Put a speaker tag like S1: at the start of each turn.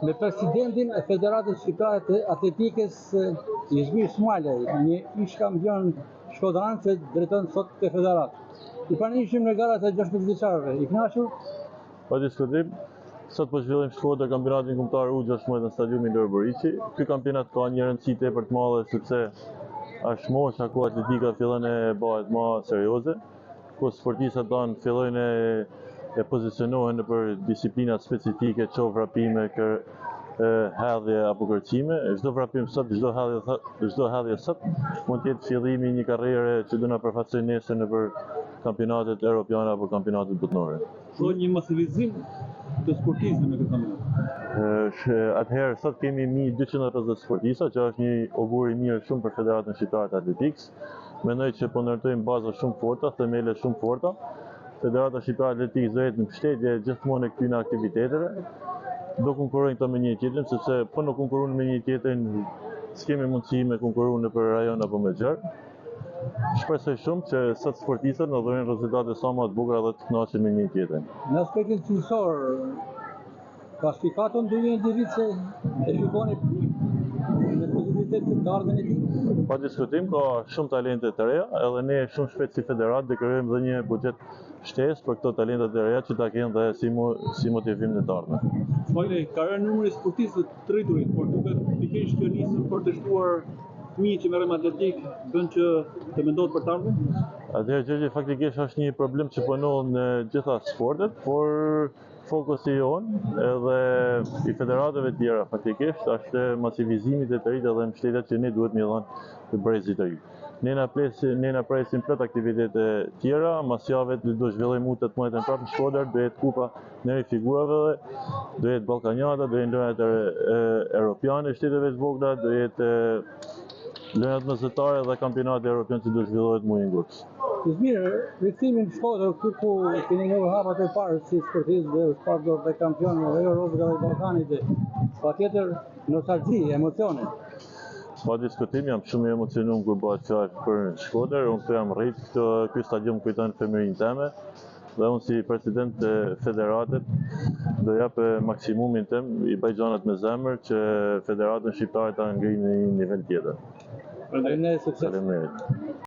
S1: Me presidentin e Federatës Shqiptare të Atletikës Izmir Smalaj, një ish kampion shkodran që drejton sot të federatë. I pranishim në garat e 16 vjeçarëve. I kënaqur?
S2: Pa diskutim. Sot po zhvillim Shkodër kampionatin kombëtar U16 në stadiumin Lori Boriçi. Ky kampionat ka një rëndësi tepër të madhe sepse është mosha ku atletika fillon e bëhet më serioze, ku sportistët tanë fillojnë e pozicionohen për disiplina specifike, qoftë vrapime, hedhje apo kërcime. Çdo vrapim sot, çdo hedhje sot mund të jetë fillimi i një karriere që do na përfaqësojë nesër nëpër kampionatet europiane apo kampionatet botërore.
S1: Ka një masivizim të sportistëve në këtë kampionat.
S2: Atëherë sot kemi 1250 sportista, që është një augur i mirë shumë për Federatën Shqiptare të Atletikës. Mendoj që po ndërtojmë baza shumë forta, themele shumë forta. Federata Shqiptare të Atletikës do jetë në mbështetje gjithmonë e këtyre aktiviteteve. Do konkurrojnë këto me një tjetrin, sepse po në konkurrojnë me një tjetrin, s'kemi mundësi me konkurru në për rajon apo me gjerë. Shpresoj shumë që sot sportistët në dhurojnë rezultate sa më të bukura dhe të kënaqur me një tjetrin.
S1: Në aspektin cilësor, klasifikaton ndonjë individ që e shikoni me pozitivitet të ardhmen e tij?
S2: Pa diskutim, ka shumë talente të reja, edhe ne shumë shpejt si federat dhe krijojmë dhe një buxhet shtesë për këto talente të reja që ta kenë dhe si motivim në të ardhmen.
S1: Smajle, ka rënë numri i sportistëve të rriturit, por duket pikërisht kjo nisën për të shtuar fëmijë që merren me atletik bën që të mendohet për të ardhmen?
S2: Atëherë gjë që faktikisht është një problem që punon në gjitha sportet, por fokusi jonë edhe i federatave tjera faktikisht është masivizimit e të rinj dhe mbështetja që ne duhet më dhënë të brezit të ri. Ne na presin plot aktivitete tjera, mas javë do zhvillojmë U18 prapë në Shkodër, do jetë kupa në figurave, do jetë ballkanjata, do jetë lojrat europiane shteteve të vogla, do jetë lojrat mesatare dhe kampionati evropian që do zhvillohet muajin gurës.
S1: Izmir, rikthimin në Shkodër, ku keni njohur hapat e parë si sportist dhe shpatdor dhe kampion në Europë dhe Ballkanit, patjetër nostalgji, emocione.
S2: Pa diskutim, jam shumë i emocionuar kur bëhet fjalë për Shkodër. Unë jam rrit ky stadium kujton femirinë time dhe unë si president të federatet do jap maksimumin tim, i bëj gjanat me zemër që Federatën Shqiptare ta ngrijë në një nivel tjetër.
S1: Faleminderit, sukses.
S2: Faleminderit.